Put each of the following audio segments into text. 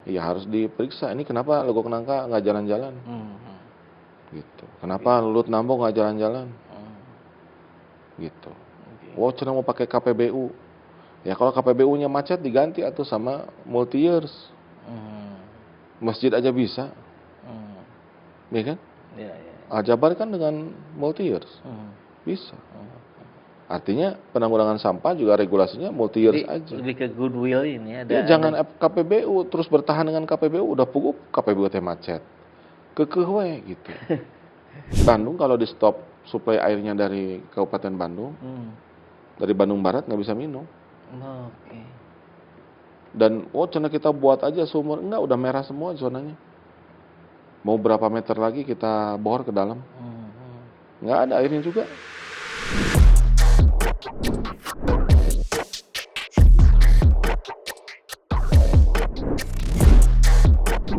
ya harus diperiksa. Ini kenapa Legok Nangka nggak jalan-jalan? Gitu. Kenapa Lut Nambo nggak jalan-jalan? Gitu. Oh, cenah mau pakai KPBU. Ya kalau KPBU-nya macet diganti atau sama multi years. Masjid aja bisa. Ya kan? Ya. Al-Jabar kan dengan multi years. Bisa. Artinya penanggulangan sampah juga regulasinya multi years aja. Lebih ke goodwill ini ada. Ya, jangan KPBU terus bertahan dengan KPBU, udah pugup KPBU teh macet. Kekeh we gitu. Bandung kalau di stop suplai airnya dari Kabupaten Bandung, dari Bandung Barat nggak bisa minum. Oke. Dan cenah kita buat aja sumur, enggak, udah merah semua zonanya. Mau berapa meter lagi kita bor ke dalam, nggak ada airnya juga.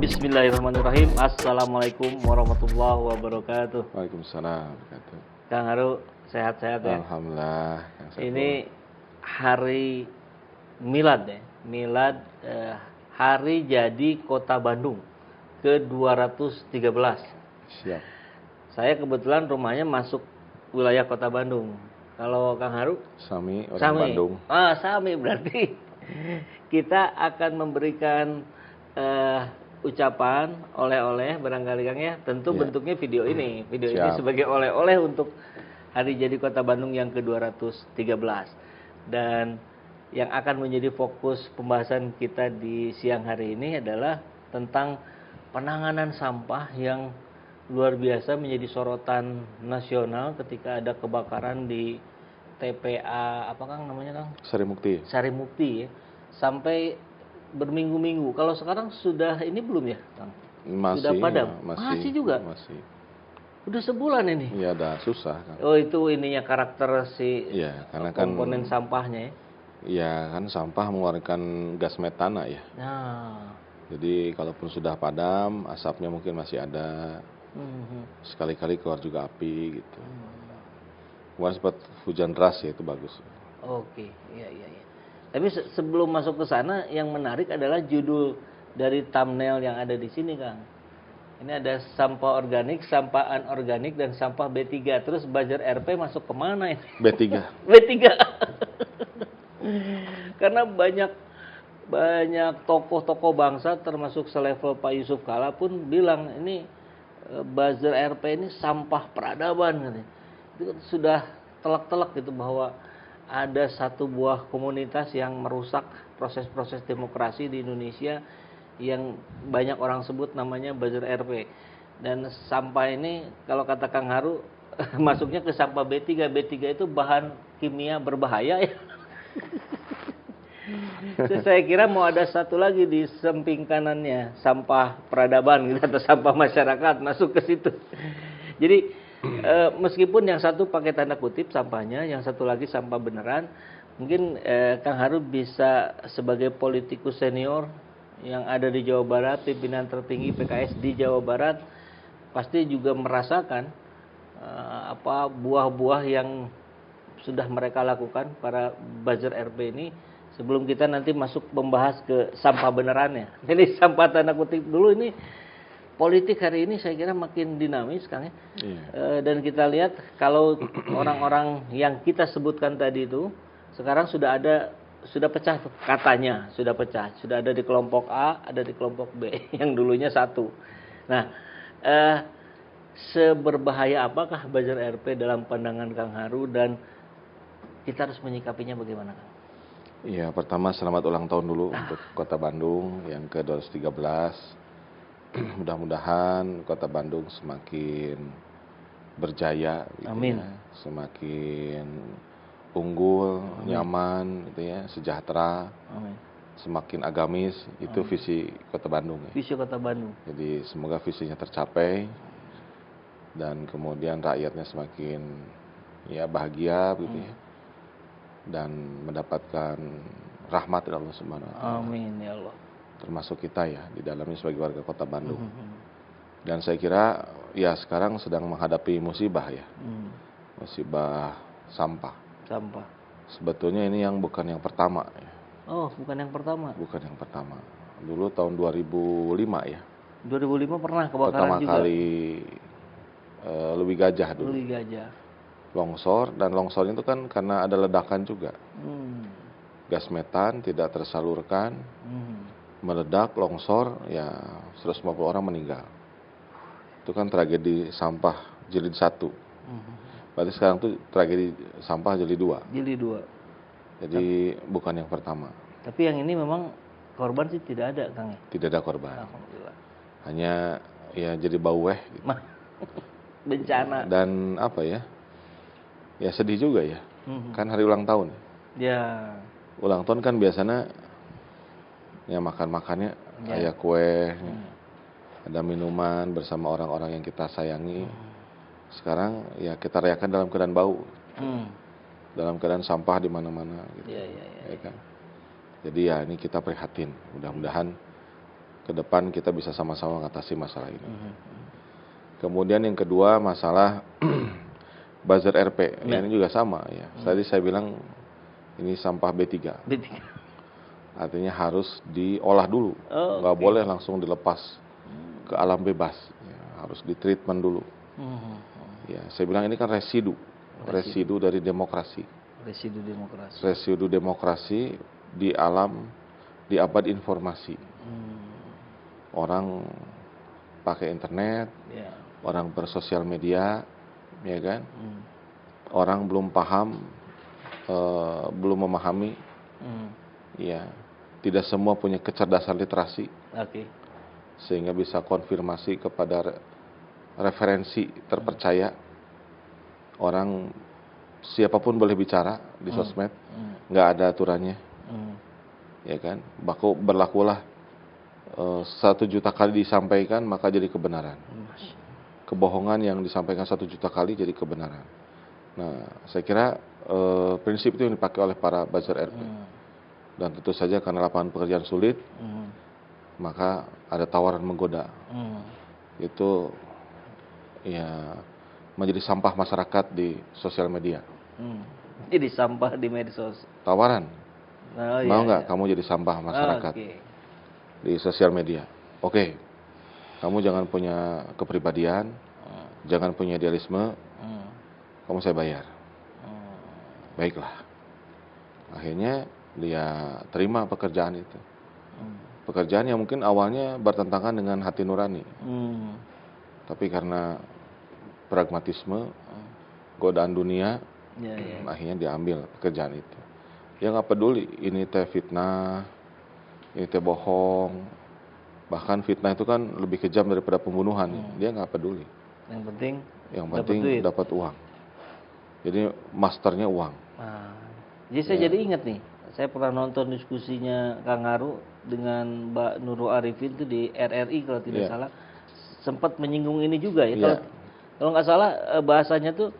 Bismillahirrahmanirrahim. Assalamualaikum warahmatullahi wabarakatuh. Waalaikumsalam. Kang Haru sehat-sehat ya? Alhamdulillah. Ini hari Milad ya. Milad hari jadi Kota Bandung ke-213. Siap. Saya kebetulan rumahnya masuk wilayah Kota Bandung. Kalau Kang Haru? Sami, orang Bandung. Sami berarti kita akan memberikan ucapan oleh-oleh barangkali Kang ya. Tentu bentuknya video ini. Video ini sebagai oleh-oleh untuk hari jadi Kota Bandung yang ke-213. Dan yang akan menjadi fokus pembahasan kita di siang hari ini adalah tentang penanganan sampah yang luar biasa menjadi sorotan nasional ketika ada kebakaran di TPA apa Kang namanya Kang? Sarimukti ya. Sampai berminggu-minggu. Kalau sekarang sudah ini belum ya Kang? Sudah padam? Masih juga? Masih. Udah sebulan ini? Iya, udah susah Kang. Oh, itu ininya karakter si karena komponen sampahnya ya? Iya, kan sampah mengeluarkan gas metana ya. Nah. Jadi kalaupun sudah padam, asapnya mungkin masih ada. Sekali-kali keluar juga api gitu. Kemarin sempat hujan deras ya, itu bagus. Oke, iya. Tapi sebelum masuk ke sana, yang menarik adalah judul dari thumbnail yang ada di sini, Kang. Ini ada sampah organik, sampah anorganik, dan sampah B3. Terus buzzer RP masuk kemana ini? B3. B3. Karena banyak tokoh-tokoh bangsa termasuk selevel Pak Yusuf Kala pun bilang ini buzzer RP ini sampah peradaban katanya. Itu sudah telak-telak gitu bahwa ada satu buah komunitas yang merusak proses-proses demokrasi di Indonesia yang banyak orang sebut namanya buzzer RP. Dan sampah ini kalau kata Kang Haru masuknya ke sampah B3. B3 itu bahan kimia berbahaya ya. Saya kira mau ada satu lagi di samping kanannya, sampah peradaban gitu, atau sampah masyarakat masuk ke situ. Jadi meskipun yang satu pakai tanda kutip sampahnya, yang satu lagi sampah beneran, mungkin Kang Haru bisa sebagai politikus senior yang ada di Jawa Barat, pimpinan tertinggi PKS di Jawa Barat, pasti juga merasakan buah-buah yang sudah mereka lakukan para buzzer RP ini. Sebelum kita nanti masuk membahas ke sampah benerannya. Jadi sampah tanda kutip dulu ini, politik hari ini saya kira makin dinamis Kang ya. Dan kita lihat kalau orang-orang yang kita sebutkan tadi itu sekarang sudah pecah katanya, sudah pecah. Sudah ada di kelompok A, ada di kelompok B yang dulunya satu. Nah, seberbahaya apakah buzzer RP dalam pandangan Kang Haru dan kita harus menyikapinya bagaimana Kang? Iya, pertama selamat ulang tahun dulu untuk Kota Bandung yang ke-213. Mudah-mudahan Kota Bandung semakin berjaya gitu. Amin. Ya, semakin unggul, nyaman gitu ya, sejahtera. Amin. Semakin agamis, itu visi Kota Bandung ya. Visi Kota Bandung. Jadi semoga visinya tercapai dan kemudian rakyatnya semakin bahagia gitu ya. Dan mendapatkan rahmat dari Allah Subhanahu wa taala. Amin ya Allah. Termasuk kita ya di dalamnya sebagai warga Kota Bandung. Dan saya kira sekarang sedang menghadapi musibah ya. Musibah sampah. Sampah. Sebetulnya ini bukan yang pertama ya. Oh, bukan yang pertama. Bukan yang pertama. Dulu tahun 2005 ya. 2005 pernah kebakaran Pertama juga. kali Leuwi Gajah dulu. Leuwi Gajah. Longsor, dan longsor itu kan karena ada ledakan juga. Gas metan tidak tersalurkan, meledak, longsor, ya 150 orang meninggal. Itu kan tragedi sampah jilid 1. Berarti sekarang tuh tragedi sampah jilid 2. Jilid 2. Jadi bukan yang pertama. Tapi yang ini memang korban sih tidak ada, Kang. Tidak ada korban. Alhamdulillah. Hanya ya jadi baueh gitu. Bencana. Dan apa ya? Ya sedih juga ya. Kan hari ulang tahun. Ya. Ulang tahun kan biasanya ya makan-makannya ada kue, ada minuman bersama orang-orang yang kita sayangi. Sekarang ya kita rayakan dalam keadaan bau. Dalam keadaan sampah di mana-mana gitu. Ya kan? Jadi ya ini kita prihatin. Mudah-mudahan ke depan kita bisa sama-sama mengatasi masalah ini. Kemudian yang kedua masalah buzzer RP. Ini juga sama ya. Tadi saya bilang ini sampah B3. Artinya harus diolah dulu. Nggak boleh langsung dilepas ke alam bebas. Ya, harus ditreatment dulu. Ya, saya bilang ini kan residu dari demokrasi. Residu demokrasi di alam, di abad informasi. Orang pakai internet, orang bersosial media, ya kan? Orang belum paham, belum memahami, ya tidak semua punya kecerdasan literasi, sehingga bisa konfirmasi kepada referensi terpercaya. Orang siapapun boleh bicara di sosmed, nggak ada aturannya, ya kan? Berlakulah 1 juta kali disampaikan maka jadi kebenaran. Kebohongan yang disampaikan 1 juta kali jadi kebenaran. Nah, saya kira prinsip itu yang dipakai oleh para buzzer RP. Dan tentu saja karena lapangan pekerjaan sulit, maka ada tawaran menggoda. Itu ya menjadi sampah masyarakat di sosial media. Jadi sampah di medsos. Tawaran. Mau nggak kamu jadi sampah masyarakat di sosial media? Oke. Kamu jangan punya kepribadian, jangan punya idealisme, kamu saya bayar. Baiklah. Akhirnya dia terima pekerjaan itu. Pekerjaan yang mungkin awalnya bertentangan dengan hati nurani. Tapi karena pragmatisme, godaan dunia, akhirnya diambil pekerjaan itu. Dia nggak peduli ini teh fitnah, ini teh bohong. Bahkan fitnah itu kan lebih kejam daripada pembunuhan. Dia nggak peduli. Yang penting dapat uang. Jadi masternya uang. Jadi saya jadi ingat nih, saya pernah nonton diskusinya Kang Haru dengan Mbak Nurul Arifin itu di RRI kalau tidak salah, sempat menyinggung ini juga ya. Kalau nggak salah bahasanya tuh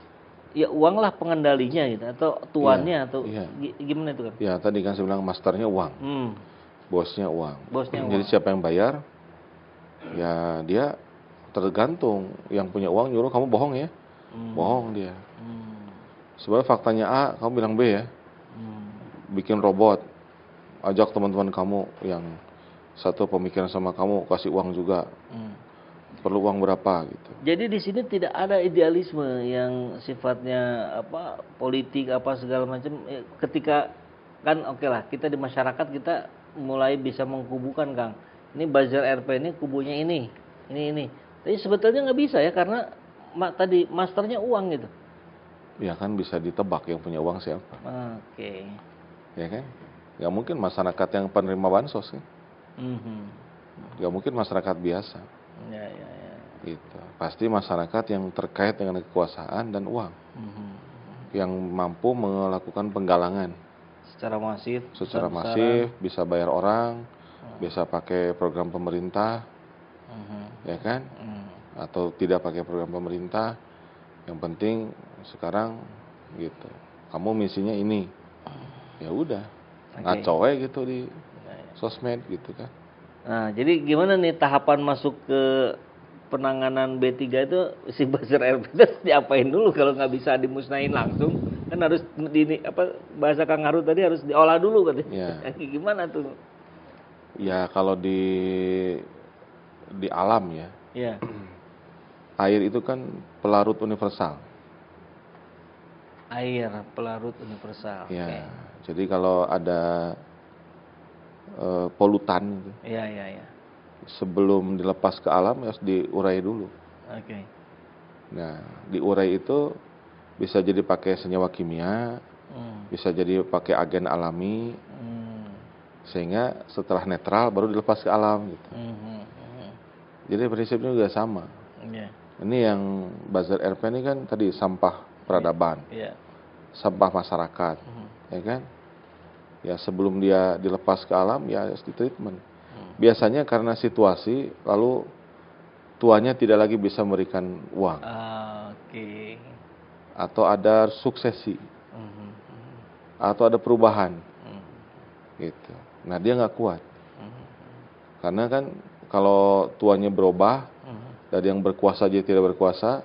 ya uang lah pengendalinya gitu, atau tuannya atau gimana itu kan? Ya tadi kan saya bilang masternya uang, bosnya uang. Jadi siapa yang bayar, ya dia tergantung. Yang punya uang nyuruh kamu bohong ya, bohong dia. Sebenarnya faktanya A, kamu bilang B ya. Bikin robot, ajak teman-teman kamu yang satu pemikiran sama kamu, kasih uang juga. Perlu uang berapa gitu. Jadi di sini tidak ada idealisme yang sifatnya apa politik apa segala macam. Ketika kan oke lah kita di masyarakat kita mulai bisa mengkubukan Kang. Ini buzzer RP ini kubunya ini. Tapi sebetulnya nggak bisa ya karena tadi masternya uang gitu. Ya kan bisa ditebak yang punya uang siapa. Ya kan? Nggak mungkin masyarakat yang penerima bansos kan. Nggak mungkin masyarakat biasa. Gitu. Pasti masyarakat yang terkait dengan kekuasaan dan uang, yang mampu melakukan penggalangan secara masif, bisa bayar orang, bisa pakai program pemerintah, ya kan, atau tidak pakai program pemerintah. Yang penting sekarang gitu, kamu misinya ini, ya udah, ngaco aja gitu di sosmed gitu kan. Nah, jadi gimana nih tahapan masuk ke penanganan B3 itu si buzzer RP itu diapain dulu kalau nggak bisa dimusnahin langsung? Kan harus bahasa Kang Haru tadi harus diolah dulu katanya. Gimana tuh? Ya kalau di alam ya, Ya. air itu kan pelarut universal. Air pelarut universal. Ya, Oke. jadi kalau ada polutan gitu, Ya, ya, ya. sebelum dilepas ke alam harus diurai dulu. Oke. Nah, diurai itu bisa jadi pakai senyawa kimia, bisa jadi pakai agen alami, sehingga setelah netral baru dilepas ke alam gitu. Jadi prinsipnya juga sama. Yeah. Ini yang buzzer RP ini kan tadi sampah peradaban, Yeah. sampah masyarakat, ya kan? Ya sebelum dia dilepas ke alam ya harus ditreatment. Biasanya karena situasi lalu tuannya tidak lagi bisa memberikan uang. Oke. Atau ada suksesi. Atau ada perubahan. Gitu. Nah, dia nggak kuat. Karena kan kalau tuannya berubah, dari yang berkuasa jadi tidak berkuasa,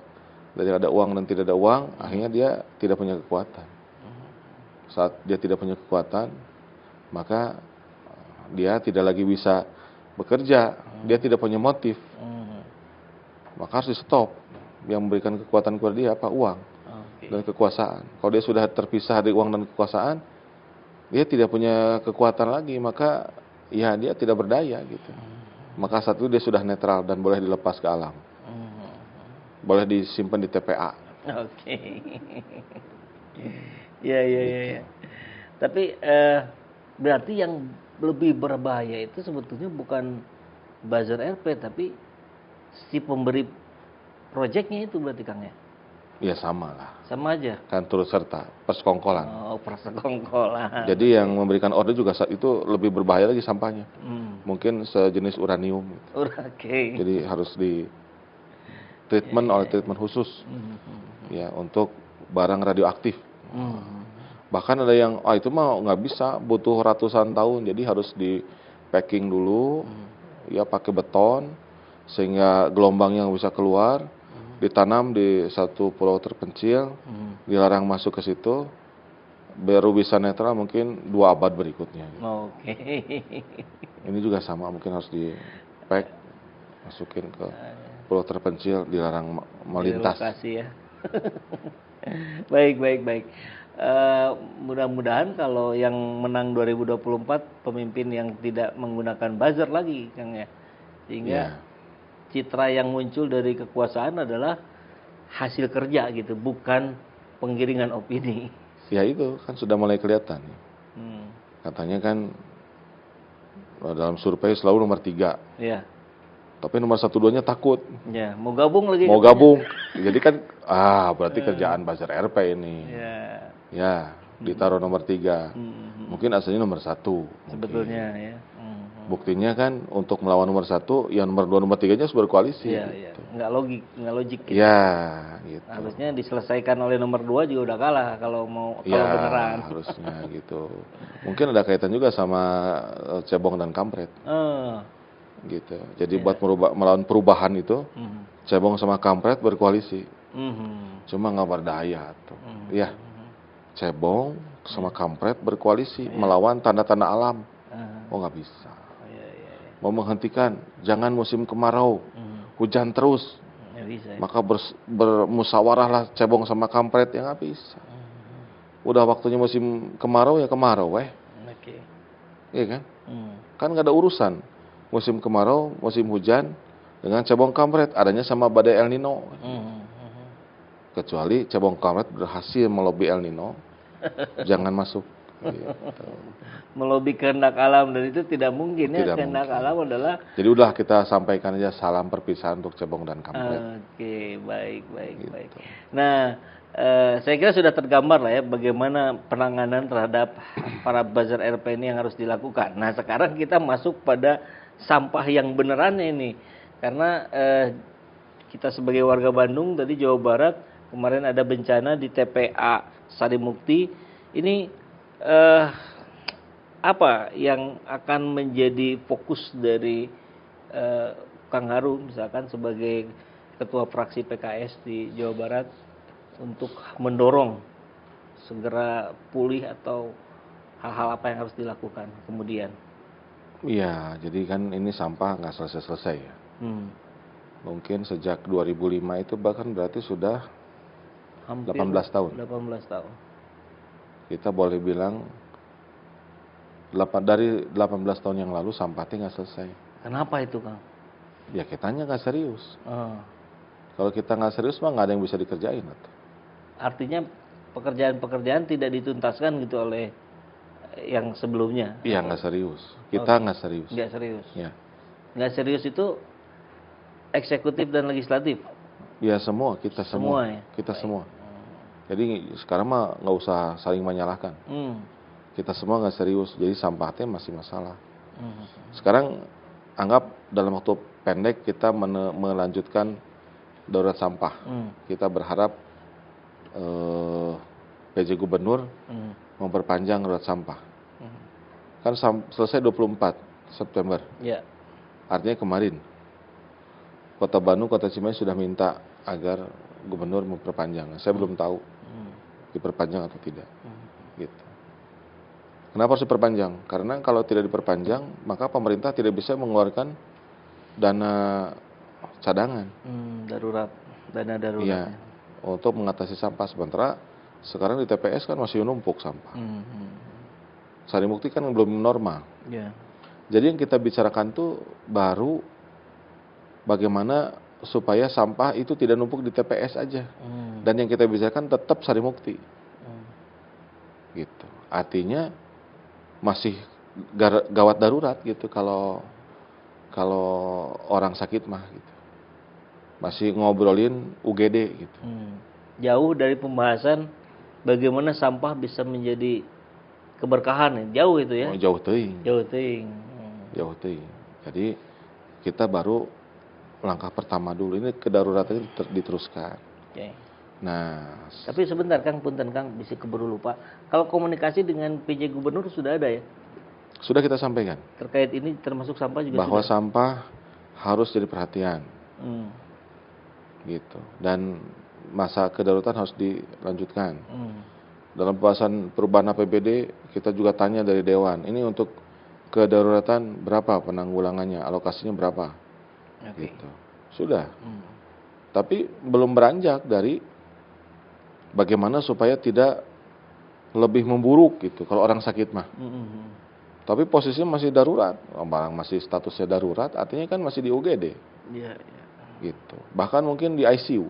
dari ada uang dan tidak ada uang, akhirnya dia tidak punya kekuatan. Saat dia tidak punya kekuatan, maka dia tidak lagi bisa bekerja, dia tidak punya motif. Maka harus di stop. Yang memberikan kekuatan kepada dia apa? Uang dan kekuasaan. Kalau dia sudah terpisah dari uang dan kekuasaan, dia tidak punya kekuatan lagi, maka ya dia tidak berdaya gitu. Maka saat itu dia sudah netral dan boleh dilepas ke alam. Boleh disimpan di TPA. Oke. Ya. Tapi berarti yang lebih berbahaya itu sebetulnya bukan buzzer RP, tapi si pemberi proyeknya itu berarti Kang ya? Ya sama lah. Sama aja. Kan turut serta persekongkolan. Oh, persekongkolan. Jadi yang memberikan order juga saat itu lebih berbahaya lagi sampahnya. Mungkin sejenis uranium. Oke. Jadi harus di treatment oleh treatment khusus. Ya, untuk barang radioaktif. Bahkan ada yang itu mah nggak bisa, butuh ratusan tahun, jadi harus di packing dulu, ya pakai beton sehingga gelombang yang bisa keluar, ditanam di satu pulau terpencil, dilarang masuk ke situ, baru bisa netral mungkin 2 abad berikutnya. Gitu. Oke. Ini juga sama, mungkin harus di pack, masukin ke pulau terpencil, dilarang melintas. Lokasi ya. Baik. Mudah-mudahan kalau yang menang 2024 pemimpin yang tidak menggunakan buzzer lagi Kang ya. Sehingga citra yang muncul dari kekuasaan adalah hasil kerja gitu, bukan penggiringan opini. Ya itu kan sudah mulai kelihatan. Katanya kan dalam survei selalu nomor 3. Ya. Tapi nomor 1-2-nya takut. Ya, mau gabung lagi. Mau gabung. Jadi kan berarti kerjaan buzzer RP ini. Ya, ditaruh nomor 3. Mungkin aslinya nomor 1. Sebetulnya ya. Buktinya kan untuk melawan nomor 1, yang nomor 2, nomor 3-nya harus berkoalisi. Iya. Gitu. Nggak logik gitu. Ya, gitu. Harusnya diselesaikan oleh nomor 2 juga udah kalah kalau beneran. Harusnya gitu. Mungkin ada kaitan juga sama cebong dan kampret. Gitu. Jadi buat melawan perubahan itu, cebong sama kampret berkoalisi. Cuma nggak berdaya tuh. Ya, cebong sama kampret berkoalisi melawan tanda-tanda alam. Oh nggak bisa. Mau menghentikan, jangan musim kemarau, hujan terus. Bisa. Maka bermusyawarahlah cebong sama kampret, ya nggak bisa. Udah waktunya musim kemarau ya kemarau, iya kan? Kan nggak ada urusan musim kemarau, musim hujan dengan cebong kampret, adanya sama badai El Nino. Kecuali cebong kampret berhasil melobi El Nino, jangan masuk. Gitu. Melobi kehendak alam, dan itu tidak mungkin ya. Kehendak alam adalah. Jadi udah kita sampaikan aja salam perpisahan untuk cebong dan kampret. Oke, baik. Nah, saya kira sudah tergambar lah ya bagaimana penanganan terhadap para buzzer RP ini yang harus dilakukan. Nah, sekarang kita masuk pada sampah yang benerannya ini, karena kita sebagai warga Bandung tadi Jawa Barat kemarin ada bencana di TPA Sarimukti. Ini apa yang akan menjadi fokus dari Kang Haru misalkan sebagai ketua fraksi PKS di Jawa Barat untuk mendorong segera pulih atau hal-hal apa yang harus dilakukan kemudian? Iya, jadi kan ini sampah nggak selesai-selesai ya. Mungkin sejak 2005 itu bahkan berarti sudah Hampir 18 tahun. 18 tahun. Kita boleh bilang dari 18 tahun yang lalu sampahnya nggak selesai. Kenapa itu, Kang? Ya kitanya nggak serius. Kalau kita nggak serius mah nggak ada yang bisa dikerjain. Artinya pekerjaan-pekerjaan tidak dituntaskan gitu oleh yang sebelumnya. Iya, nggak serius. Kita nggak serius. Nggak serius. Ya. Nggak serius itu eksekutif dan legislatif. Ya semua, kita semua. Ya? Kita semua. Jadi sekarang mah nggak usah saling menyalahkan. Kita semua nggak serius, jadi sampahnya masih masalah. Sekarang anggap dalam waktu pendek kita melanjutkan darurat sampah. Kita berharap PJ Gubernur memperpanjang darurat sampah. Kan selesai 24 September. Ya. Artinya kemarin Kota Bandung, Kota Cimahi sudah minta agar Gubernur memperpanjang. Saya belum tahu diperpanjang atau tidak. Gitu. Kenapa harus diperpanjang? Karena kalau tidak diperpanjang, maka pemerintah tidak bisa mengeluarkan dana cadangan. Dana darurat. Iya, untuk mengatasi sampah. Sementara sekarang di TPS kan masih numpuk sampah. Sarimukti kan belum normal. Yeah. Jadi yang kita bicarakan tuh baru bagaimana supaya sampah itu tidak numpuk di TPS aja. Dan yang kita bicarakan tetap Sarimukti. Gitu. Artinya masih gawat darurat gitu kalau orang sakit mah gitu. Masih ngobrolin UGD gitu. Jauh dari pembahasan bagaimana sampah bisa menjadi keberkahan, jauh itu ya. Jauh teuing. Jauh teuing. Jadi kita baru langkah pertama dulu, ini kedaruratan diteruskan. Okay. Nah, tapi sebentar Kang, punten Kang, bisa keburu lupa. Kalau komunikasi dengan PJ Gubernur sudah ada ya? Sudah kita sampaikan. Terkait ini termasuk sampah juga bahwa sudah? Sampah harus jadi perhatian. Gitu. Dan masa kedaruratan harus dilanjutkan. Dalam pembahasan perubahan APBD kita juga tanya dari Dewan, ini untuk kedaruratan berapa penanggulangannya, alokasinya berapa? Gitu. Sudah. Tapi belum beranjak dari bagaimana supaya tidak lebih memburuk gitu kalau orang sakit mah. Tapi posisinya masih darurat, barang masih statusnya darurat, artinya kan masih di UGD. Iya. Gitu. Bahkan mungkin di ICU.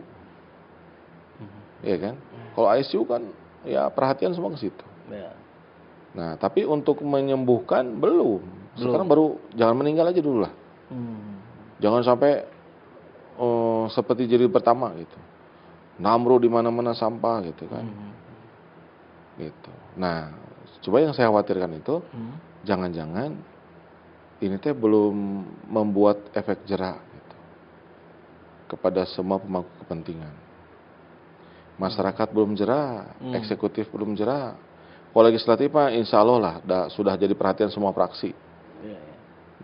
Iya kan? Kalau ICU kan ya perhatian semua ke situ. Ya. Nah, tapi untuk menyembuhkan belum. Sekarang baru jangan meninggal aja dulu lah. Jangan sampai seperti jadi pertama gitu. Namru di mana-mana sampah gitu kan. Gitu. Nah, coba yang saya khawatirkan itu jangan-jangan ini teh belum membuat efek jerak gitu kepada semua pemangku kepentingan. Masyarakat belum jerak, eksekutif belum jerak. Kalau legislatif mah insya Allah lah sudah jadi perhatian semua fraksi.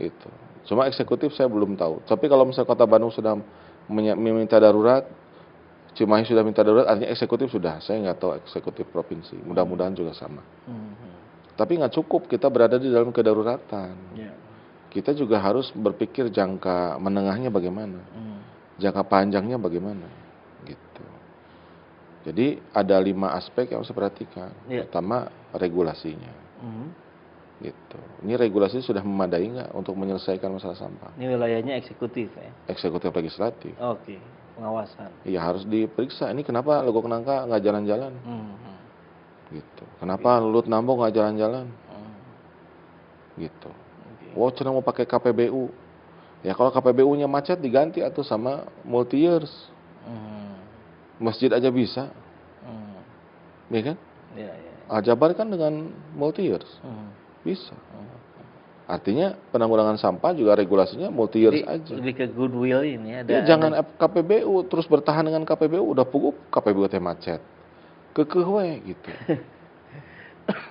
Gitu. Cuma eksekutif saya belum tahu. Tapi kalau misalnya Kota Bandung sudah meminta darurat, Cimahi sudah minta darurat, artinya eksekutif sudah. Saya nggak tahu eksekutif provinsi. Mudah-mudahan juga sama. Tapi nggak cukup kita berada di dalam kedaruratan. Kita juga harus berpikir jangka menengahnya bagaimana, jangka panjangnya bagaimana, gitu. Jadi ada 5 aspek yang harus diperhatikan. Pertama regulasinya. Gitu. Ini regulasi sudah memadai nggak untuk menyelesaikan masalah sampah? Ini wilayahnya eksekutif ya? Eksekutif legislatif. Oke, pengawasan. Iya harus diperiksa. Ini kenapa Legok Nangka nggak jalan-jalan? Gitu. Kenapa Lut Nambo nggak jalan-jalan? Gitu. Wow, cenah mau pakai KPBU. Ya kalau KPBU-nya macet diganti atau sama multi years. Masjid aja bisa. Iya kan? Ya. Al-Jabar kan dengan multi years. Bisa. Artinya penanggulangan sampah juga regulasinya multi years aja. Lebih ke goodwill ini ada. Ya, jangan KPBU terus bertahan dengan KPBU udah pugup KPBU teh macet. Kekeh we gitu.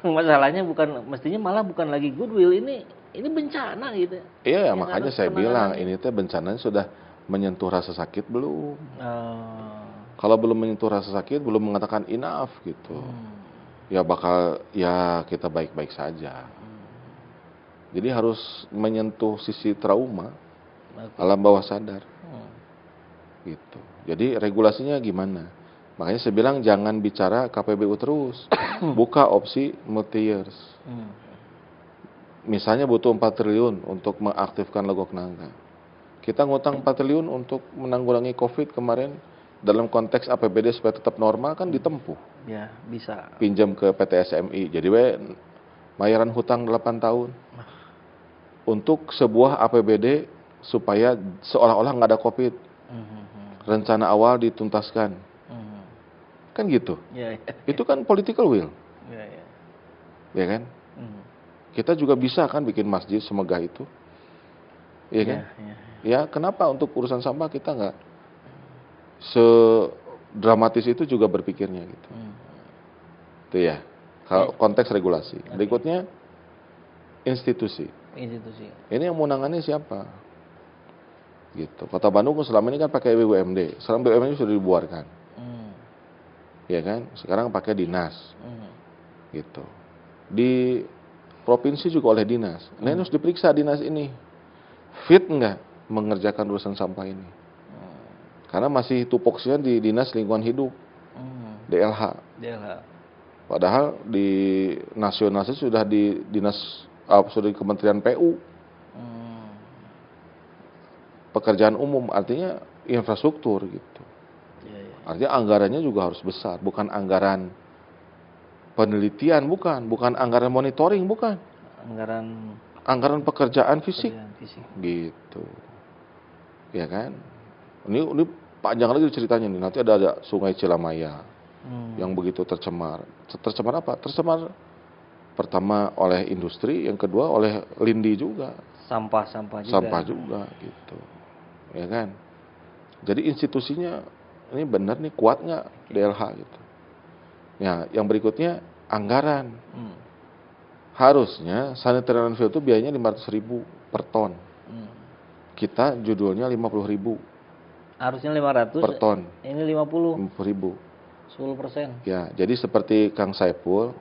Masalahnya mestinya malah bukan lagi goodwill, ini bencana gitu. Iya, makanya saya bilang ini teh bencananya sudah menyentuh rasa sakit belum. Kalau belum menyentuh rasa sakit, belum mengatakan enough gitu. Ya bakal ya kita baik-baik saja. Jadi harus menyentuh sisi trauma alam bawah sadar. Gitu. Jadi regulasinya gimana? Makanya saya bilang jangan bicara KPBU terus. Buka opsi multi-years. Misalnya butuh 4 triliun untuk mengaktifkan Legok Nangka. Kita ngutang 4 triliun untuk menanggulangi COVID kemarin dalam konteks APBD supaya tetap normal kan ditempuh. Ya, bisa. Pinjam ke PT SMI. Jadi bayaran hutang 8 tahun. Untuk sebuah APBD supaya seolah-olah nggak ada COVID. Rencana awal dituntaskan. Kan gitu. Ya. Itu kan political will. Ya. Ya kan? Kita juga bisa kan bikin masjid semegah itu. Iya kan? Ya, kenapa untuk urusan sampah kita nggak sedramatis itu juga berpikirnya gitu. Itu ya. Kalau konteks regulasi. Berikutnya institusi. Ini yang mau nangani siapa? Gitu. Kota Bandung selama ini kan pakai BUMD. Sekarang BUMD sudah dibuarkan. Ya kan? Sekarang pakai dinas. Gitu. Di provinsi juga oleh dinas. Nah, harus diperiksa dinas ini fit nggak mengerjakan urusan sampah ini. Karena masih tupoksinya di dinas lingkungan hidup, DLH. Padahal di nasional sudah di dinas sudah di Kementerian PU. Pekerjaan umum artinya infrastruktur gitu. Artinya anggarannya juga harus besar, bukan anggaran penelitian, bukan anggaran monitoring, bukan. Anggaran pekerjaan fisik. Gitu. Ya kan? Ini panjang lagi ceritanya nih. Nanti ada Sungai Cilamaya yang begitu tercemar. Tercemar apa? Tercemar pertama oleh industri, yang kedua oleh lindi juga. Sampah juga gitu. Ya kan? Jadi institusinya ini benar nih, kuat nggak DLH gitu. Ya, yang berikutnya anggaran. Harusnya sanitary landfill itu biayanya 500.000 per ton. Kita judulnya 50.000. Harusnya 500 per ton. Ini 50.000. 10%. Ya, jadi seperti Kang Saipul.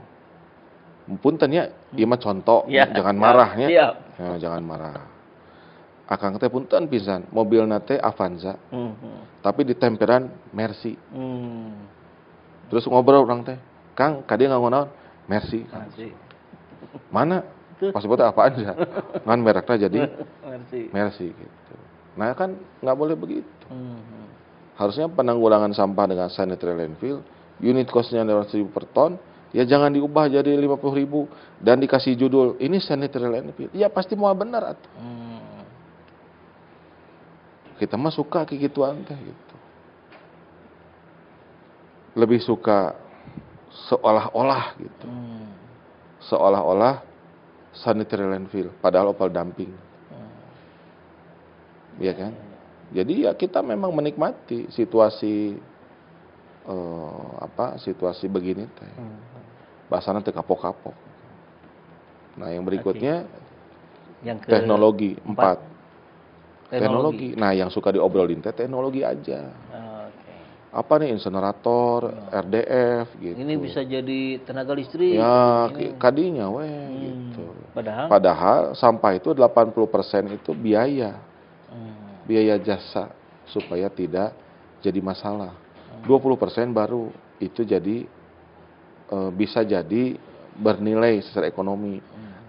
Punten ya, ieu mah contoh, jangan marahnya. Ya, jangan marah. Akang teh punten pisan, mobil nate Avanza. Tapi di temperan Mercy. Terus ngobrol orang teh, Kang, kadi nganggo naon? Mercy. Mana? Pasportnya apaan ya? Ngan mereknya jadi Mercy gitu. Nah kan nggak boleh begitu. Harusnya penanggulangan sampah dengan sanitary landfill, unit cost-nya 200.000 per ton, ya jangan diubah jadi 50.000 dan dikasih judul ini sanitary landfill. Ya pasti mau benar atuh. Kita mah suka kayak gituan teh gitu. Lebih suka seolah-olah gitu. Seolah-olah sanitary landfill padahal opal dumping. Iya kan? Jadi ya kita memang menikmati situasi situasi begini teh. Bahasana teh kapok-kapok. Nah, yang berikutnya teknologi 4. Teknologi. Nah, yang suka diobrolin teh teknologi aja. Apa nih insenerator, RDF gitu. Ini bisa jadi tenaga listrik. Ya, kadinya gitu. Padahal sampah itu 80% itu biaya. Biaya jasa supaya tidak jadi masalah. 20% baru itu jadi bisa jadi bernilai secara ekonomi.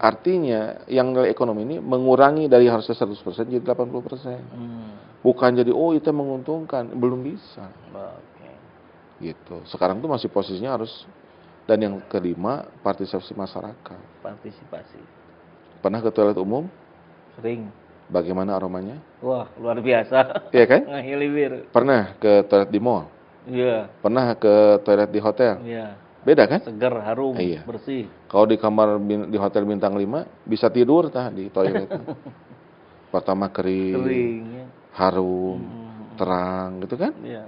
Artinya yang nilai ekonomi ini mengurangi dari harusnya 100% jadi 80%. Bukan jadi itu menguntungkan, belum bisa. Gitu. Sekarang tuh masih posisinya harus. Dan yang kelima, partisipasi masyarakat. Pernah ke toilet umum? Sering. Bagaimana aromanya? Wah, luar biasa. Iya kan? Ngahilibir. Pernah ke toilet di mall? Iya. Pernah ke toilet di hotel? Iya. Beda kan? Segar, harum, bersih. Kalau di kamar di hotel bintang 5 bisa tidur di toilet. Pertama kering harum, terang gitu kan? Iya.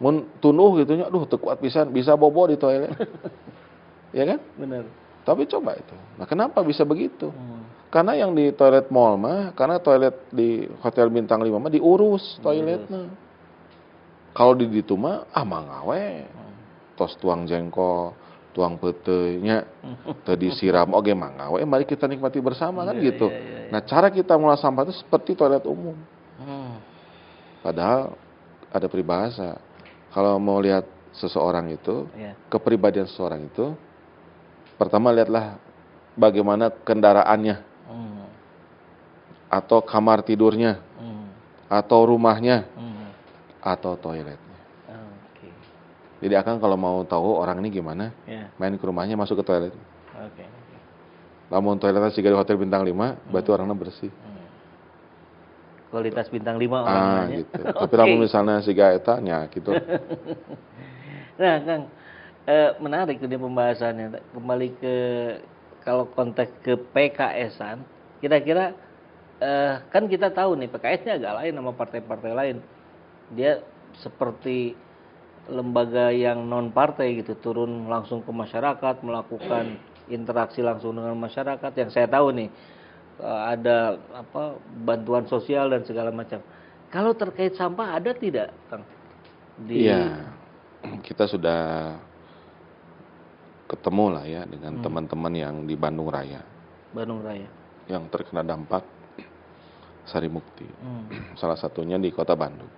Mun tunuh gitu nya, aduh teu kuat pisan, bisa bobo di toilet. Ya kan? Benar. Tapi coba itu. Nah, kenapa bisa begitu? Karena yang di toilet mall mah, karena toilet di hotel bintang 5 mah diurus toiletnya. Kalau di ditu mah mangawe. Tos tuang jengkol, tuang petenya teu disiram oge mangga we mari kita nikmati bersama kan gitu. Nah, cara kita mengolah sampah itu seperti toilet umum. Padahal ada peribahasa. Kalau mau lihat seseorang itu, kepribadian seseorang itu, pertama lihatlah bagaimana kendaraannya, atau kamar tidurnya, atau rumahnya, atau toiletnya. Jadi Akang kalau mau tahu orang ini gimana, main ke rumahnya, masuk ke toilet. Lamun toiletnya siga di hotel bintang 5, berarti orangnya bersih. Kualitas bintang 5 orangnya. Gitu. Tapi lamun misalnya siga eta nya gitu. Nah, Kang, menarik ini pembahasannya. Kembali ke kalau konteks ke PKS-an, kira-kira kan kita tahu nih PKS-nya agak lain sama partai-partai lain. Dia seperti lembaga yang non partai gitu, turun langsung ke masyarakat, melakukan interaksi langsung dengan masyarakat. Yang saya tahu nih ada bantuan sosial dan segala macam. Kalau terkait sampah ada tidak, Kang? Iya, kita sudah ketemu lah ya dengan teman-teman yang di Bandung Raya. Bandung Raya. Yang terkena dampak Sari Mukti. Salah satunya di Kota Bandung.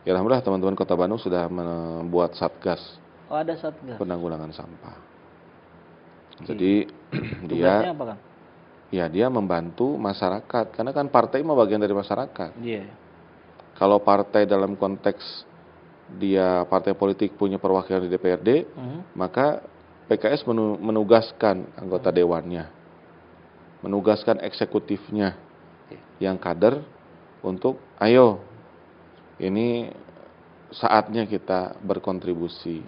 Ya alhamdulillah teman-teman Kota Bandung sudah membuat satgas. Oh, ada satgas penanggulangan sampah. Jadi dia apa, Kang? Ya dia membantu masyarakat karena kan partai mah bagian dari masyarakat. Kalau partai dalam konteks dia partai politik punya perwakilan di DPRD, maka PKS menugaskan anggota dewannya, menugaskan eksekutifnya yang kader untuk ayo ini saatnya kita berkontribusi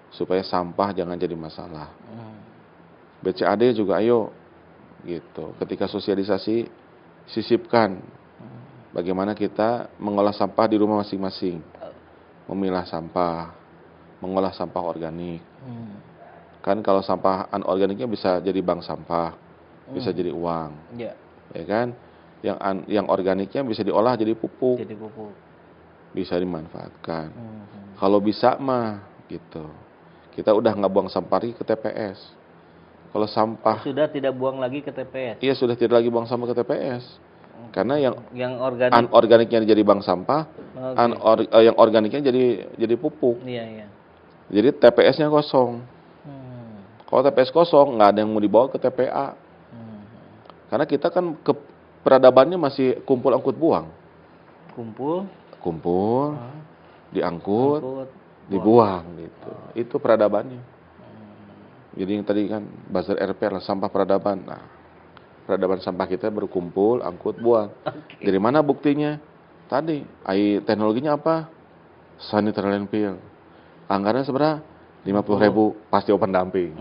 supaya sampah jangan jadi masalah. BCAD juga ayo gitu. Ketika sosialisasi sisipkan bagaimana kita mengolah sampah di rumah masing-masing, memilah sampah, mengolah sampah organik. Kan kalau sampah anorganiknya bisa jadi bank sampah, bisa jadi uang, ya kan? Yang organiknya bisa diolah jadi pupuk. Bisa dimanfaatkan. Kalau bisa mah gitu. Kita udah nggak buang sampah lagi ke TPS. Kalau sampah sudah tidak buang lagi ke TPS. Iya, sudah tidak lagi buang sampah ke TPS. Karena yang anorganiknya jadi bank sampah, yang organiknya jadi pupuk. Jadi TPS-nya kosong. Kalau TPS kosong, nggak ada yang mau dibawa ke TPA. Karena kita kan peradabannya masih kumpul angkut buang. Kumpul, diangkut, dibuang gitu. Itu peradabannya. Jadi yang tadi kan buzzer RP lah sampah peradaban. Nah, peradaban sampah kita berkumpul, angkut, buang. Dari mana buktinya? Tadi, teknologinya apa? Sanitary landfill. Anggarannya seberapa? 50.000, pasti open dumping.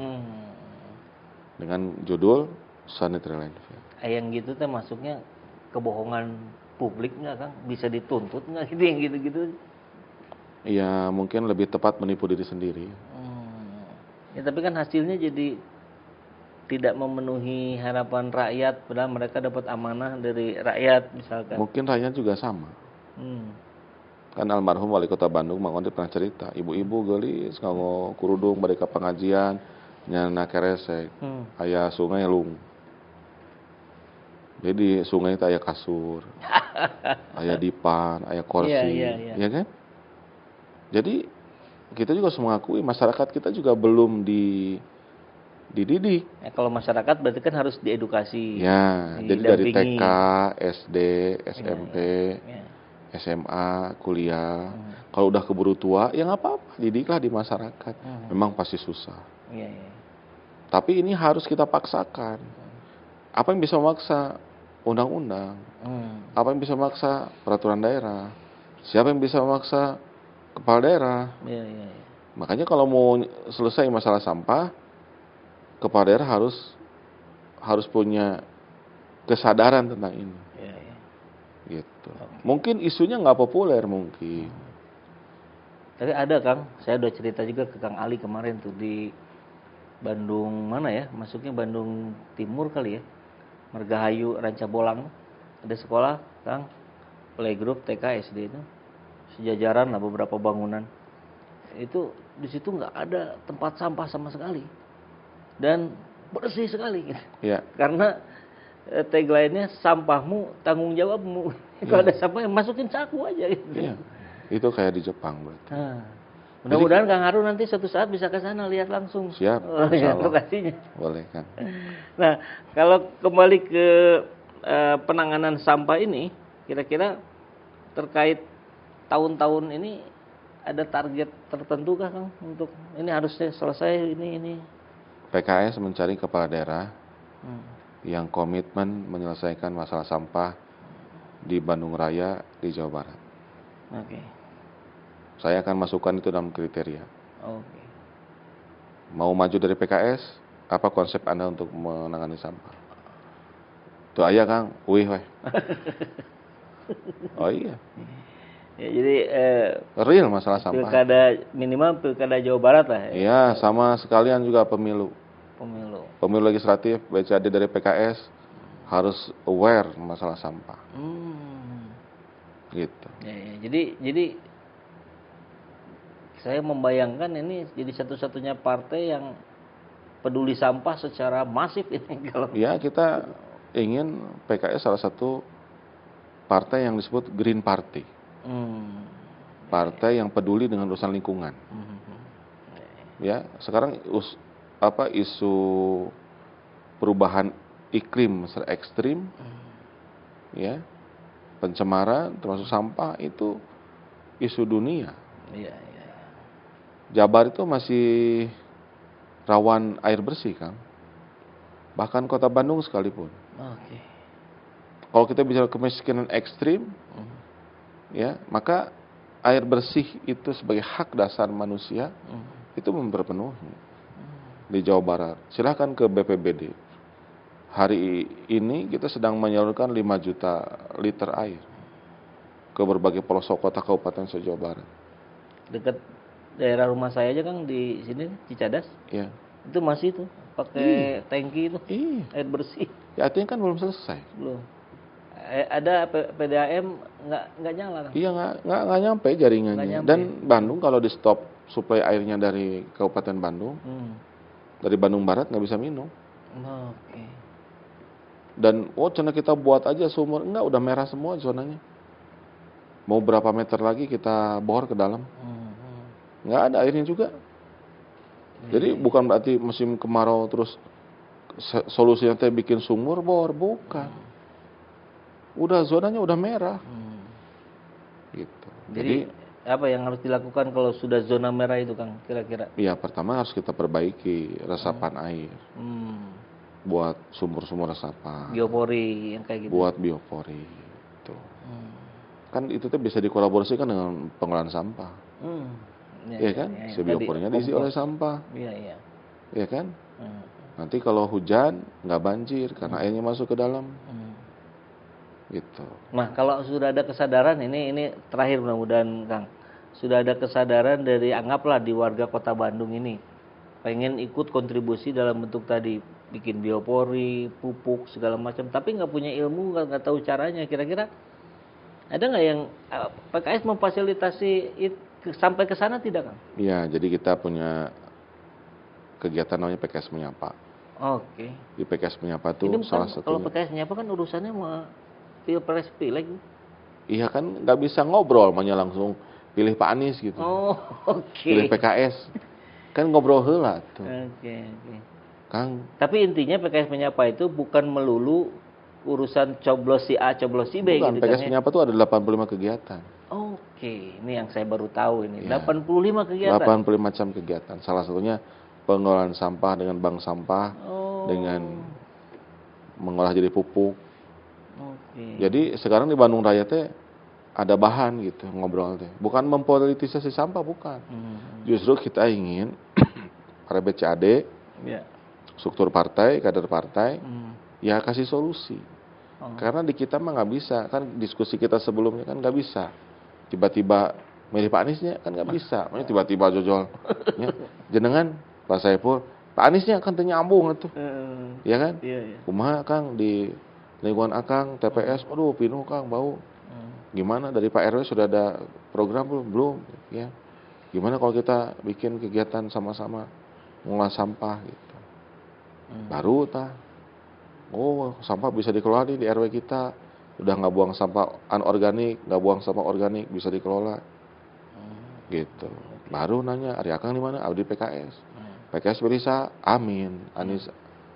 Dengan judul sanitary landfill. Yang gitu teh masuknya kebohongan publik nggak, Kang? Bisa dituntut nggak gitu yang gitu-gitu? Ya mungkin lebih tepat menipu diri sendiri. Ya tapi kan hasilnya jadi tidak memenuhi harapan rakyat, padahal mereka dapat amanah dari rakyat misalkan. Mungkin rakyat juga sama. Kan almarhum wali kota Bandung Mang Onde pernah cerita, ibu-ibu gelis nganggo kurudung mereka pengajian nyana keresek, aya sungai lung. Jadi sungai itu aya kasur, aya dipan, aya kursi, ya kan? Jadi kita juga harus mengakui masyarakat kita juga belum dididik. Kalau masyarakat berarti kan harus diedukasi. Ya, jadi dari TK, SD, SMP, SMA, kuliah. Kalau udah keburu tua, ya nggak apa-apa, didiklah di masyarakat. Memang pasti susah. Tapi ini harus kita paksakan. Apa yang bisa memaksa? Undang-undang. Apa yang bisa memaksa? Peraturan daerah. Siapa yang bisa memaksa? Kepala daerah. Makanya kalau mau selesai masalah sampah, kepala daerah harus punya kesadaran tentang ini. Gitu. Mungkin isunya nggak populer mungkin. Tapi ada, Kang, saya udah cerita juga ke Kang Ali kemarin tuh di Bandung mana ya? Masuknya Bandung Timur kali ya. Margahayu, Ranca Bolang. Ada sekolah, Kang, playgroup TK SD itu. Sejajaran lah beberapa bangunan. Itu di situ nggak ada tempat sampah sama sekali dan bersih sekali. Iya. Karena tagline-nya sampahmu tanggung jawabmu. Kalau ada sampah masukin saku aja. Gitu. Iya. Itu kayak di Jepang berarti. Mudah-mudahan Kang Harun nanti suatu saat bisa ke sana lihat langsung. Siap. Lihat lokasinya. Boleh kan. Nah, kalau kembali ke penanganan sampah ini, kira-kira terkait tahun-tahun ini ada target tertentu kah Kang untuk ini harusnya selesai ini? PKS mencari kepala daerah yang komitmen menyelesaikan masalah sampah di Bandung Raya di Jawa Barat. Oke. Saya akan masukkan itu dalam kriteria. Oke. Mau maju dari PKS, apa konsep Anda untuk menangani sampah? Tuh aja Kang, weh. Oh iya. Ya, jadi real masalah sampah. Minimal pilkada Jawa Barat lah. Iya, sama sekalian juga pemilu. Pemilu legislatif BCAD dari PKS harus aware masalah sampah. Gitu. Ya, jadi saya membayangkan ini jadi satu-satunya partai yang peduli sampah secara masif ini kalau. Ya, kita ingin PKS salah satu partai yang disebut Green Party. Partai yang peduli dengan urusan lingkungan. Ya, sekarang isu perubahan iklim secara ekstrim, ya, pencemaran termasuk sampah itu isu dunia. Jabar itu masih rawan air bersih kan, bahkan kota Bandung sekalipun. Kalau kita bicara kemiskinan ekstrim, ya, maka air bersih itu sebagai hak dasar manusia itu belum terpenuhi di Jawa Barat. Silahkan ke BPBD. Hari ini kita sedang menyalurkan 5 juta liter air ke berbagai pelosok kota kabupaten se-Jawa Barat. Dekat daerah rumah saya aja Kang di sini Cicadas. Iya. Itu masih tuh pakai tangki itu. Air bersih. Ya artinya kan belum selesai. Belum. Ada PDAM nggak nyala kan? Iya, nggak nyampe jaringannya. Dan Bandung kalau di stop suplai airnya dari Kabupaten Bandung, dari Bandung Barat nggak bisa minum. Dan cina kita buat aja sumur, enggak, udah merah semua zonanya. Mau berapa meter lagi kita bor ke dalam, nggak ada airnya juga. Jadi bukan berarti musim kemarau terus solusinya teh bikin sumur bor, bukan. Udah zonanya udah merah. Gitu. Jadi apa yang harus dilakukan kalau sudah zona merah itu Kang kira-kira? Iya, pertama harus kita perbaiki resapan air. Buat sumur-sumur resapan. Biopori yang kayak gitu. Buat biopori. Tuh. Kan itu tuh bisa dikolaborasikan dengan pengelolaan sampah. Iya kan? Si bioporinya diisi oleh sampah. Iya. Iya kan? Nanti kalau hujan nggak banjir karena airnya masuk ke dalam. Gitu. Nah, kalau sudah ada kesadaran ini terakhir mudah-mudahan Kang. Sudah ada kesadaran dari anggaplah di warga Kota Bandung ini pengen ikut kontribusi dalam bentuk tadi bikin biopori, pupuk segala macam, tapi nggak punya ilmu, nggak tahu caranya. Kira-kira ada nggak yang PKS memfasilitasi sampai ke sana tidak Kang? Iya, jadi kita punya kegiatan namanya PKS Menyapa. Oke. Di PKS Menyapa tuh ini salah satu. Kalau PKS Menyapa kan urusannya sama pilpres pileg. Iya kan nggak bisa ngobrol, makanya langsung pilih Pak Anies gitu. Pilih PKS. Kan ngobrol heula tuh. Oke. Kang. Tapi intinya PKS Menyapa itu bukan melulu urusan coblos si A, coblos si B. Bukan, gitu PKS kan, Menyapa itu ada 85 kegiatan. Oke, ini yang saya baru tahu ini. Ya. 85 kegiatan. 85 macam kegiatan. Salah satunya pengelolaan sampah dengan bank sampah, dengan mengolah jadi pupuk. Jadi sekarang di Bandung Raya teh ada bahan gitu ngobrol teh. Bukan mempolitisasi sampah, bukan. Justru kita ingin para BCAD, struktur partai, kader partai, ya kasih solusi. Karena di kita mah nggak bisa, kan diskusi kita sebelumnya kan nggak bisa. Tiba-tiba milih Pak Aniesnya kan nggak bisa. Makanya tiba-tiba jojol. Ya, jenengan Pak Saiful, Pak Aniesnya kan nyambung tuh. Ya kan? Kumaha Kang di lingkungan Akang, TPS, aduh pinuh Kang, bau. Gimana dari Pak RW sudah ada program belum? Ya. Gimana kalau kita bikin kegiatan sama-sama ngolah sampah gitu. Baru sampah bisa dikelola nih di RW kita. Udah nggak buang sampah anorganik, nggak buang sampah organik, bisa dikelola. Gitu. Baru nanya, Ari Akang di mana? Abdi PKS. PKS berisa, Amin, Anies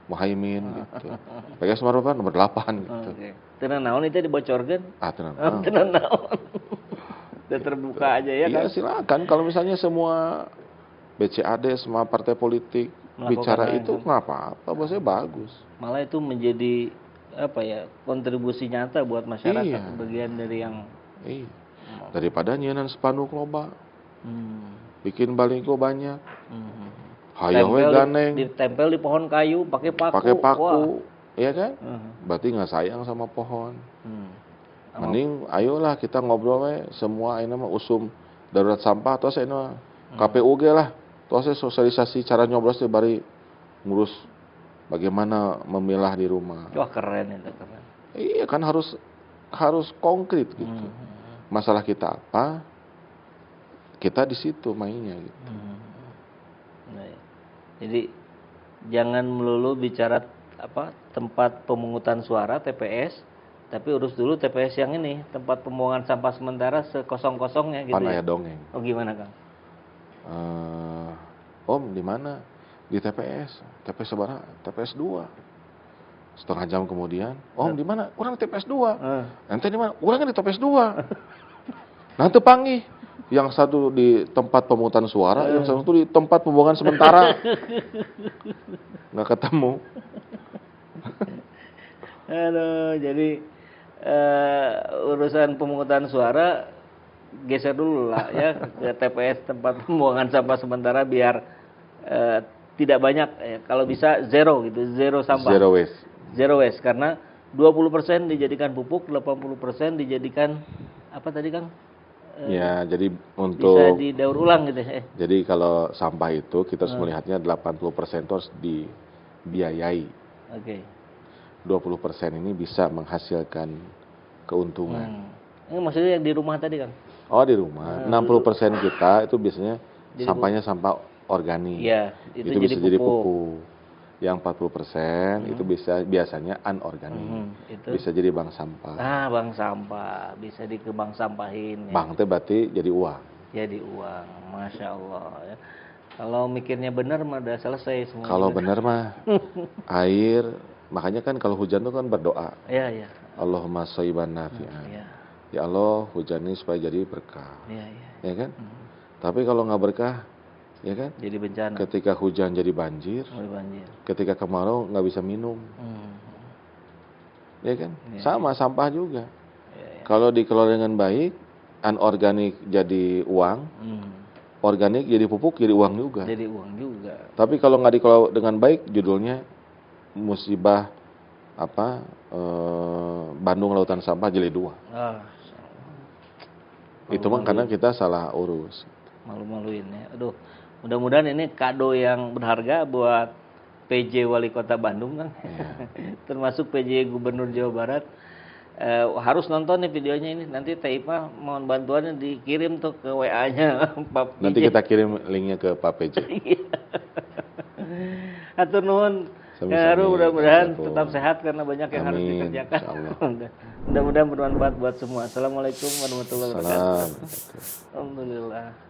Muhaimin gitu. PKS nomor 8 gitu. Tenan naon itu dibocorkeun? Tenan naon. Udah terbuka aja ya kan? Iya silakan. Kalau misalnya semua BCAD, semua partai politik bicara itu nggak apa-apa, maksudnya bagus. Malah itu menjadi kontribusi nyata buat masyarakat, bagian dari yang. Iya. Daripada nyeunaan spanduk loba, bikin baliho banyak, hayang we ganeng, ditempel di pohon kayu, pakai paku, iya kan? Berarti nggak sayang sama pohon. Mending ayolah kita ngobrol we semua ini mah usum darurat sampah atau saya KPU ge lah. Terus sosialisasi cara nyoblos teh bari ngurus bagaimana memilah di rumah. Wah keren itu, keren. Iya kan harus konkret gitu. Masalah kita apa? Kita di situ mainnya gitu. Jadi jangan melulu bicara tempat pemungutan suara TPS, tapi urus dulu TPS yang ini, tempat pembuangan sampah sementara sekosong-kosongnya gitu. Pan aya dongeng. Oh gimana Kang? Om di mana? Di TPS. TPS seberapa? TPS 2. Setengah jam kemudian, Om di mana? Urang di TPS 2. Ente di mana? Urang di TPS 2. Nanti panggih. Yang satu di tempat pemungutan suara, yang satu di tempat pembuangan sementara. Nggak ketemu. Aduh, jadi urusan pemungutan suara geser dulu lah ya ke TPS, tempat pembuangan sampah sementara, biar tidak banyak, kalau bisa zero gitu, zero sampah. Zero waste karena 20% dijadikan pupuk, 80% dijadikan apa tadi Kang? Ya, jadi untuk bisa didaur ulang gitu ya. Jadi kalau sampah itu kita harus melihatnya 80% itu harus dibiayai. Oke. 20% ini bisa menghasilkan keuntungan. Ini maksudnya yang di rumah tadi Kang? Oh, di rumah. 60% kita itu biasanya jadi sampahnya sampah organik. Iya, itu bisa jadi pupuk. Yang 40% itu biasanya anorganik. Bisa jadi bank sampah. Bank sampah bisa dikebang sampahin. Ya. Bank itu berarti jadi uang. Jadi uang, Masya Allah. Ya. Kalau mikirnya benar mah udah selesai semua. Kalau benar mah air, makanya kan kalau hujan itu kan berdoa. Iya. Allahumma shayyiban nafi'an. Ya Allah, hujan ini supaya jadi berkah. Iya. Ya kan? Tapi kalau nggak berkah, ya kan? Jadi bencana. Ketika hujan jadi banjir. Ketika kemarau nggak bisa minum. Ya kan? Sama sampah juga. Kalau dikelola dengan baik, anorganik jadi uang, organik jadi pupuk, jadi uang juga. Jadi uang juga. Tapi kalau nggak dikelola dengan baik, judulnya musibah Bandung Lautan Sampah Jilid 2. Itu mah karena kita salah urus. Malu-maluin ya. Aduh. Mudah-mudahan ini kado yang berharga buat PJ Wali Kota Bandung kan, termasuk PJ Gubernur Jawa Barat. Harus nonton nih videonya ini. Nanti Taifah mohon bantuannya dikirim tuh ke WA-nya Pak PJ. Nanti kita kirim linknya ke Pak PJ. Hatur nuhun. Mudah-mudahan tetap sehat karena banyak yang harus dikerjakan. Mudah-mudahan bermanfaat buat semua. Assalamualaikum warahmatullahi wabarakatuh. Alhamdulillah.